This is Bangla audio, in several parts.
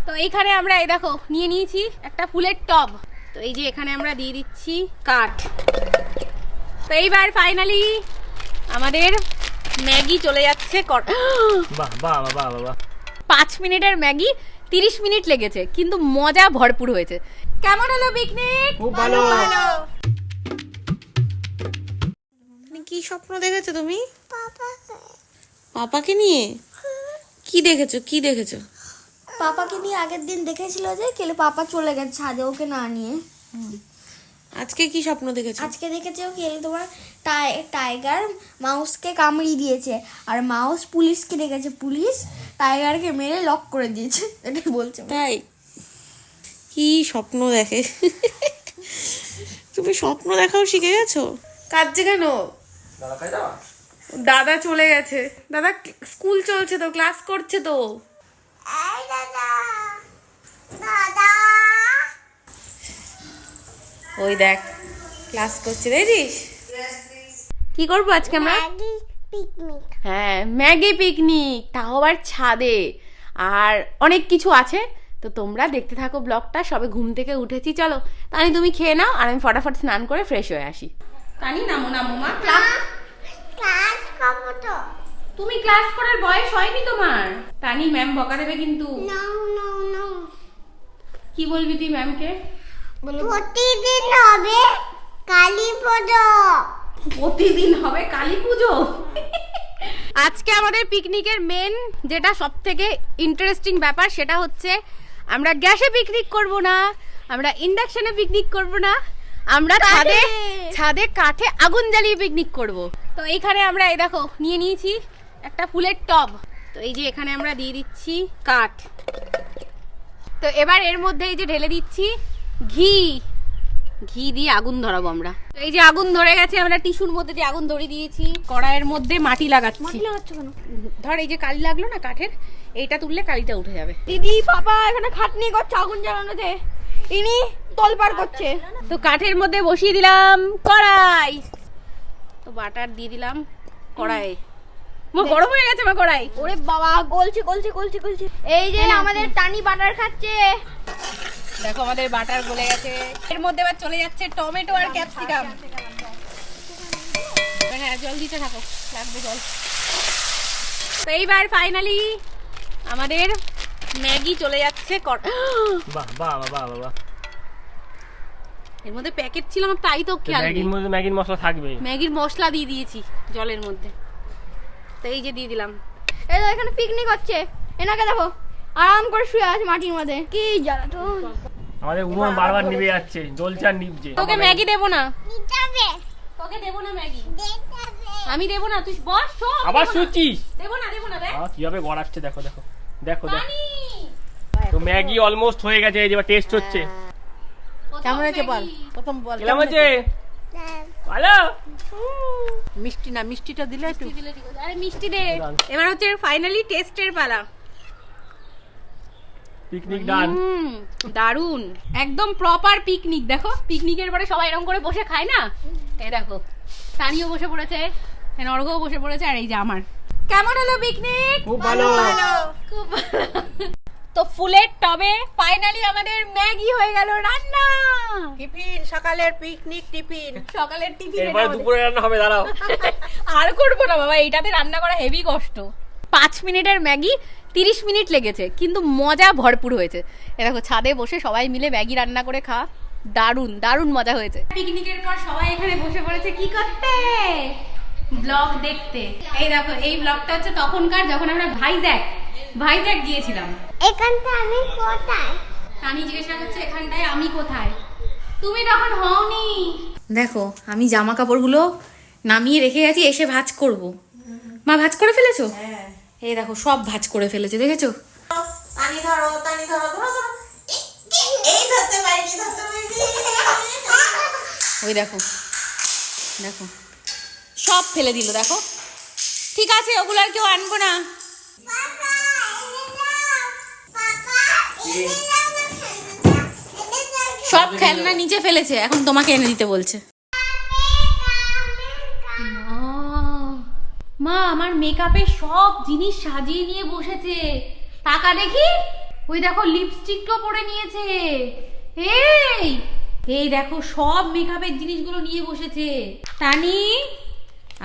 তো এইখানে আমরা এই দেখো নিয়ে নিয়েছি একটা ফুলের টব। তো এই যে এখানে আমরা দিয়ে দিচ্ছি কাঠ। তো এইবার ফাইনালি আমাদের ম্যাগি চলে যাচ্ছে। বাহ বাহ বাহ বাহ 5 মিনিটের ম্যাগি 30 মিনিট লেগেছে, কিন্তু মজা ভরপুর হয়েছে। কেমন হলো পিকনিক? খুব ভালো। কি স্বপ্ন দেখেছো তুমি? পাপাকে নিয়ে কি দেখেছো? কি দেখেছো? পাপাকে নিয়ে আগের দিন দেখেছিল যে কেলে পাপা চলে গেছে ছাদে ওকে না নিয়ে। আজকে কি স্বপ্ন দেখেছো? আজকে দেখেছে ও কেলে তোমার টাইগার মাউসকে কামড়িয়ে দিয়েছে, আর মাউস পুলিশকে ডেকেছে, পুলিশ টাইগারকে মেরে লক করে দিয়েছে। এটাই বলছে। তাই কি স্বপ্ন দেখে? তুমি স্বপ্ন দেখাও শিখে গেছো? কাঁদছে কেন? দাদা চলে গেছে। দাদা স্কুল চলছে তো, ক্লাস করছে তো। ওই দেখ ক্লাস করছে, দেখছিস? কি করবো আজকে আমরা? হ্যাঁ, ম্যাগি পিকনিক, তাও আবার ছাদে। আর অনেক কিছু আছে, তো তোমরা দেখতে থাকো ব্লগটা। সবে ঘুম থেকে উঠেছি, চলো তানি তুমি খেয়ে নাও, আর আমি ফটাফট স্নান করে ফ্রেশ হয়ে আসি। তানি নামো নামো মা, ক্লাস করবো তো। তুমি ক্লাস করার বয়স হয়নি তোমার। তানি ম্যাম বকা দেবে কিন্তু। কি বলবি তুই ম্যামকে? প্রতিদিন হবে কালী পুজো। প্রতিদিন হবে কালী পুজো। আজকে আমাদের পিকনিকের মেন যেটা সব থেকে ইন্টারেস্টিং ব্যাপার, সেটা হচ্ছে আমরা গ্যাসে পিকনিক করব না, আমরা ইন্ডাকশনে পিকনিক করব না, আমরা ছাদে কাঠে আগুন জ্বালিয়ে পিকনিক করব। তো এইখানে আমরা এই দেখো নিয়ে নিয়েছি একটা ফুলের টব। তো এই যে এখানে আমরা দিয়ে দিচ্ছি কাঠ। তো এবার এর মধ্যে এই যে ঢেলে দিচ্ছি ঘি দিয়ে আগুন ধরাবো আমরা। তো এই যে আগুন ধরে গেছে, আমরা টিস্যুর মধ্যে যে আগুন ধরে দিয়েছি। কড়াইয়ের মধ্যে মাটি লাগাচ্ছি। ধর এই যে কালি লাগলো না কাঠের, এইটা তুললে কালিটা উঠে যাবে। দিদি পাপা এখানে খাটনি করছে আগুন জ্বালানোতে, ইনি তলপার করছে। তো কাঠের মধ্যে বসিয়ে দিলাম কড়াই। তো বাটার দিয়ে দিলাম কড়াই। গরম হয়ে গেছে মা কড়াই। ওরে বাবা, গলছে গলছে গলছে গলছে। এই যে আমাদের টানি বাটার খাচ্ছে। দেখো আমাদের বাটার গলে গেছে। এর মধ্যে এবার চলে যাচ্ছে টমেটো আর ক্যাপসিকাম। হ্যাঁ, জল দিতে থাকো, লাগবে জল। তো এইবার ফাইনালি আমাদের ম্যাগি চলে যাচ্ছে। বাহ বাহ বাহ বাহ এর মধ্যে প্যাকেট ছিল, আমার তাই তো খেয়াল নেই। ম্যাগির মধ্যে ম্যাগির মশলা থাকবে। ম্যাগির মশলা দিয়ে দিয়েছি জলের মধ্যে। তো এই যে দিয়ে দিলাম। এই তো এখানে পিকনিক হচ্ছে, এনাকে দেখো আরাম করে শুয়ে আছে মাটির মধ্যে। কি জ্বালা তো। আমাদের উনুন বারবার নিভে যাচ্ছে, জ্বলছে আর নিভছে। তোকে ম্যাগি দেবো না, নিতাবে তোকে দেবো না ম্যাগি, দেখাবে। আমি দেবো না, তুই বস। আবার শুচ্ছিস? দেবো না দেখ কিভাবে গড়াচ্ছে, দেখো দেখো দেখো দেখো। পানি। তো ম্যাগি অলমোস্ট হয়ে গেছে, এই যে টেস্ট হচ্ছে। কেমন হয়েছে বল, প্রথম বল। কেমন হচ্ছে? ভালো। মিষ্টি না, মিষ্টিটা দিলে একটু। আরে মিষ্টি দে। এবার হচ্ছে ফাইনালি টেস্টের পালা। পিকনিক ডান। দারুন, একদম প্রপার পিকনিক। দেখো পিকনিকের পরে সবাই এরকম করে বসে খায় না, এই দেখো সানিও বসে পড়েছে, নরগও বসে পড়েছে, আর এই যে আমার। কেমন হলো পিকনিক? খুব ভালো। খুব ভালো। তো ফুলের টবে ফাইনালি আমাদের ম্যাগি হয়ে গেল রান্না। টিফিন, সকালের পিকনিক টিফিন। সকালের টিফিন। এরপরে দুপুরে রান্না হবে, দাঁড়াও। আর করবো না বাবা, এইটাতে রান্না করা হেভি কষ্ট। 5 মিনিটের ম্যাগি 30 মিনিট লেগেছে, কিন্তু মজা ভরপুর হয়েছে। এ দেখো ছাদে বসে সবাই মিলে ম্যাগি রান্না করে খাওয়া, দারুন দারুন মজা হয়েছে। পিকনিকের পর সবাই এখানে বসে পড়েছে কি করতে? ব্লগ দেখতে। এই দেখো এই ব্লগটা হচ্ছে তখনকার, যখন আমরা ভাইজ্যাক গিয়েছিলাম। এখানটা আমি কোথায়? তানি জিজ্ঞাসা করছে এখানটায় আমি কোথায়, তুমি তখন হওনি। দেখো আমি জামা কাপড়গুলো নামিয়ে রেখে গেছি, এসে ভাঁজ করব। মা ভাঁজ করে ফেলেছো? এই দেখো সব ভাঁজ করে ফেলেছে, দেখেছো? টানি ধরো, টানি ধরো, ধরো ধরো। এই ধরতে পারিনি, ধরতে পারিনি। ওই দেখো দেখো সব ফেলে দিল, দেখো। ঠিক আছে, ওগুলো আর কেউ আনবো না। সব খেলনা নিচে ফেলেছে, এখন তোমাকে এনে দিতে বলছে। মা আমার মেকআপের সব জিনিস সাজিয়ে নিয়ে বসেছে, টাকা দেখি। ওই দেখো লিপস্টিকও পরে নিয়েছে। এই এই দেখো সব মেকআপের জিনিসগুলো নিয়ে বসেছে। টানি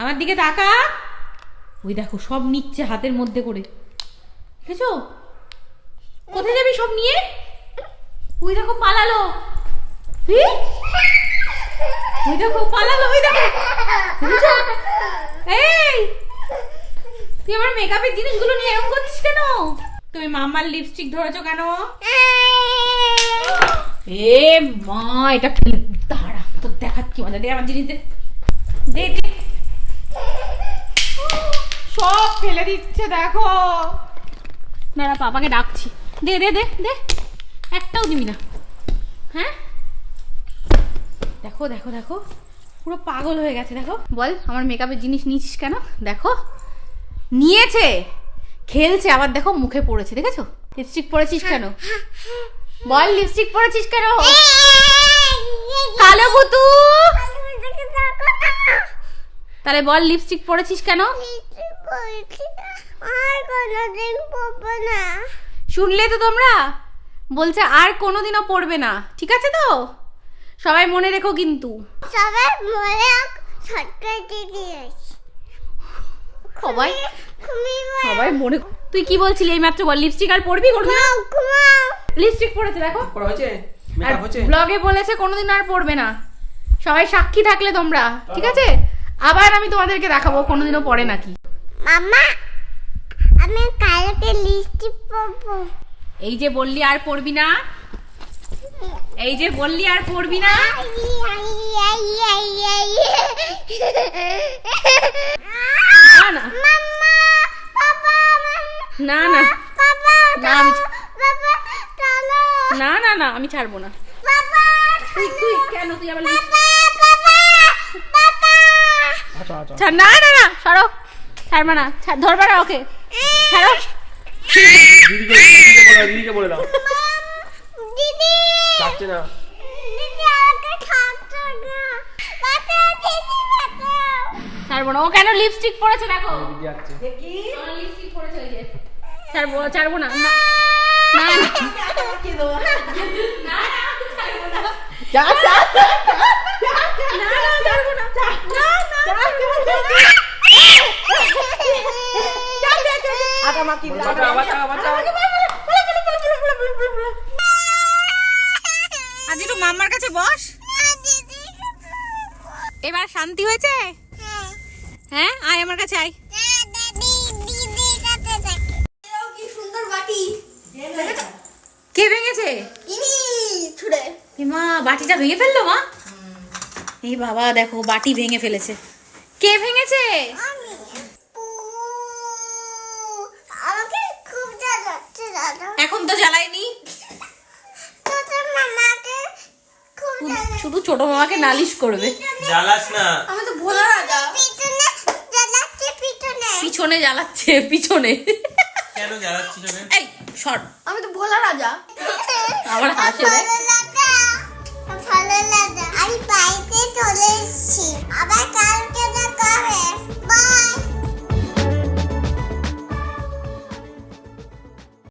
আমার দিকে তাকা, ওই দেখো সব নিচ্ছে হাতের মধ্যে করে, দেখেছো? কোথায় যাবি সব নিয়ে? ওই দেখো পালালো, ওই দেখো পালালো, ওই দেখো, দেখেছো? এই তুই আমার মেকআপের জিনিসগুলো নিয়ে এরকম করছিস কেন? তুমি মাম্মার লিপস্টিক ধরেছো কেন? এ মা, এটা ফেলে দাঁড়া, তো দেখাচ্ছি মজা। দে আমার জিনিস, দে দে দে। সব ফেলে দিচ্ছে দেখো। না পাপাকে ডাকছি, দে দে দে দে, একটাও দিবি না। হ্যাঁ দেখো দেখো দেখো, পুরো পাগল হয়ে গেছে। দেখো বল আমার মেকআপের জিনিস নিচ্ছিস কেন? দেখো নিয়েছে, খেলছে, আবার দেখো মুখে পড়েছে, দেখেছো? লিপস্টিক পরেছিস কেন? বল লিপস্টিক পরেছিস কেন? কালো কুতু, তাহলে বল লিপস্টিক পরেছিস কেন? শুনলে তো তোমরা, বলছে আর কোনোদিনও পড়বে না, ঠিক আছে তো? সবাই মনে রেখো কিন্তু, সবাই সবাই মনে। তুই কি বলছিলি এই মাত্র? বল লিপস্টিক আর পরবি কোনোদিন? লিপস্টিক পরেছে দেখো, ব্লগে বলেছে কোনোদিন আর পরবে না। সবাই সাক্ষী থাকলে তোমরা, ঠিক আছে? আবার আমি তোমাদেরকে দেখাবো কোনোদিনও পরে নাকি। মাম্মা আমি কালকে লিপস্টিক পরবো। এই যে বললি আর পরবি না, এই যে বললি আর পরবি না। না না না না না না না, আমি ছাড়বো না। তুই কেন, তুই আবার ছাড়। না না না, সরো, ছাড়বা না, ধরবা না ওকে, ছাড়ো। দিদিকে বলে দাও। দিদি যাচ্ছে না। ছাড়বো না। ও কেন লিপস্টিক পরেছে দেখো, দিদি যাচ্ছে। লিপস্টিক পরেছে, ওই যে ছাড়বো, ছাড়বো না। না না আজ একটু মাম্মার কাছে বস। এবার শান্তি হয়েছে? হ্যাঁ আয় আমার কাছে আয়। কি সুন্দর বাটি, কে ভেঙেছে? ছুড়ে মা বাটিটা ভেঙে ফেললো মা। এই বাবা দেখো বাটি ভেঙে ফেলেছে। কে ভেঙেছে? আমাকে খুব জ্বালাচ্ছে দাদা। এখন তো জ্বালাইনি, মামাকে খুব শুধু ছোট মামাকে নালিশ করবে। জ্বালাস না। আমি তো ভোলা রাজা। পিছনে জ্বালাচ্ছে, পিছনে জ্বালাচ্ছে, পিছনে। কেন জ্বালাচ্ছিস ওকে? এই সর, আমি তো ভোলা রাজা। আমার হাসে রে। ভালো লাগা। আমি বাড়িতে চলে এসেছি।